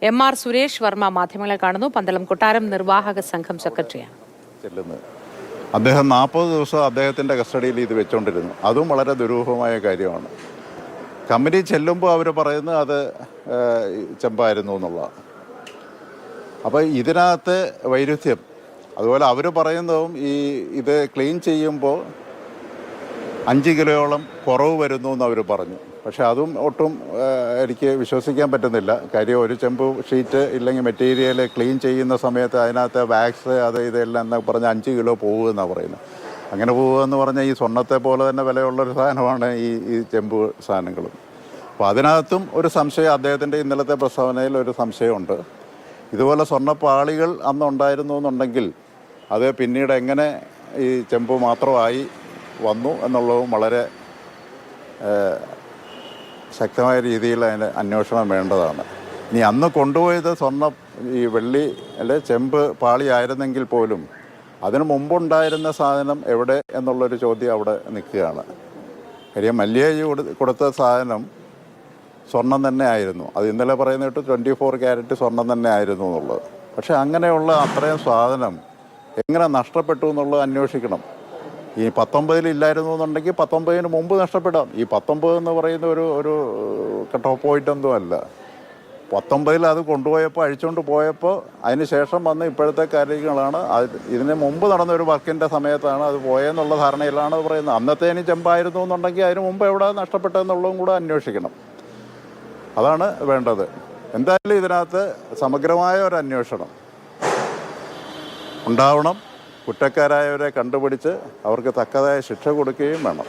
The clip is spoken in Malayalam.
MR സുരേഷ് വർമ്മ മാധ്യമങ്ങളെ കാണുന്നു. പന്തളം കൊട്ടാരം നിർവാഹക സംഘം സെക്രട്ടറിയാണ്. അദ്ദേഹം 40 ദിവസം അദ്ദേഹത്തിൻ്റെ കസ്റ്റഡിയിൽ ഇത് വെച്ചുകൊണ്ടിരുന്നു. അതും വളരെ ദുരൂഹമായ കാര്യമാണ്. കമ്പനി ചെല്ലുമ്പോൾ അവർ പറയുന്നത് അത് ചെമ്പായിരുന്നു എന്നുള്ളതാണ്. അപ്പോൾ ഇതിനകത്ത് വൈരുദ്ധ്യം. അതുപോലെ അവർ പറയുന്നതും ഇത് ക്ലീൻ ചെയ്യുമ്പോൾ 5 കിലോയോളം കുറവ് വരുന്നു എന്ന് അവർ പറഞ്ഞു. പക്ഷെ അതും ഒട്ടും എനിക്ക് വിശ്വസിക്കാൻ പറ്റുന്നില്ല. കാര്യം ഒരു ചെമ്പ് ഷീറ്റ് ഇല്ലെങ്കിൽ മെറ്റീരിയൽ ക്ലീൻ ചെയ്യുന്ന സമയത്ത് അതിനകത്ത് വാക്സ് അത് ഇതെല്ലാം എന്നൊക്കെ പറഞ്ഞാൽ 5 കിലോ പോകുമെന്നാണ് പറയുന്നത്. അങ്ങനെ പോകുകയെന്ന് പറഞ്ഞാൽ ഈ സ്വർണ്ണത്തെ പോലെ തന്നെ വിലയുള്ളൊരു സാധനമാണ് ഈ ചെമ്പ് സാധനങ്ങളും. അപ്പോൾ അതിനകത്തും ഒരു സംശയം, അദ്ദേഹത്തിൻ്റെ ഇന്നലത്തെ പ്രസ്താവനയിൽ ഒരു സംശയമുണ്ട്. ഇതുപോലെ സ്വർണ്ണപ്പാളികൾ അന്നുണ്ടായിരുന്നു എന്നുണ്ടെങ്കിൽ അത് പിന്നീട് എങ്ങനെ ഈ ചെമ്പ് മാത്രമായി വന്നു എന്നുള്ളതും വളരെ ശക്തമായ രീതിയിൽ അതിന് അന്വേഷണം വേണ്ടതാണ്. ഇനി അന്ന് കൊണ്ടുപോയത് ഈ വെള്ളി അല്ലെ ചെമ്പ് പാളിയായിരുന്നെങ്കിൽ പോലും അതിന് മുമ്പുണ്ടായിരുന്ന സാധനം എവിടെ എന്നുള്ളൊരു ചോദ്യം അവിടെ നിൽക്കുകയാണ്. കാര്യം മല്ലികജി കൊടുത്ത സാധനം സ്വർണം തന്നെ ആയിരുന്നു. അത് ഇന്നലെ പറയുന്നിട്ട് 24 ക്യാരറ്റ് സ്വർണം തന്നെ ആയിരുന്നു എന്നുള്ളത്. പക്ഷെ അങ്ങനെയുള്ള അത്രയും സാധനം എങ്ങനെ നഷ്ടപ്പെട്ടു എന്നുള്ളത് അന്വേഷിക്കണം. ഈ 19 ഇല്ലായിരുന്നു എന്നുണ്ടെങ്കിൽ 19 മുമ്പ് നഷ്ടപ്പെടാം. ഈ 19 എന്ന് പറയുന്ന ഒരു കട്ട് ഓഫ് പോയിന്റ് ഒന്നും അല്ല. 19 അത് കൊണ്ടുപോയപ്പോൾ അഴിച്ചുകൊണ്ട് പോയപ്പോൾ അതിന് ശേഷം വന്ന് ഇപ്പോഴത്തെ കാര്യങ്ങളാണ്. ഇതിന് മുമ്പ് നടന്ന ഒരു വർക്കിൻ്റെ സമയത്താണ് അത് പോയെന്നുള്ള ധാരണയിലാണ് അത് പറയുന്നത്. അന്നത്തേന് ചെമ്പായിരുന്നു എന്നുണ്ടെങ്കിൽ അതിന് മുമ്പ് എവിടെ നഷ്ടപ്പെട്ടതെന്നുള്ളതും കൂടെ അന്വേഷിക്കണം. അതാണ് വേണ്ടത്. എന്തായാലും ഇതിനകത്ത് സമഗ്രമായ ഒരു അന്വേഷണം ഉണ്ടാവണം. കുറ്റക്കാരായവരെ കണ്ടുപിടിച്ച് അവർക്ക് തക്കതായ ശിക്ഷ കൊടുക്കുകയും വേണം.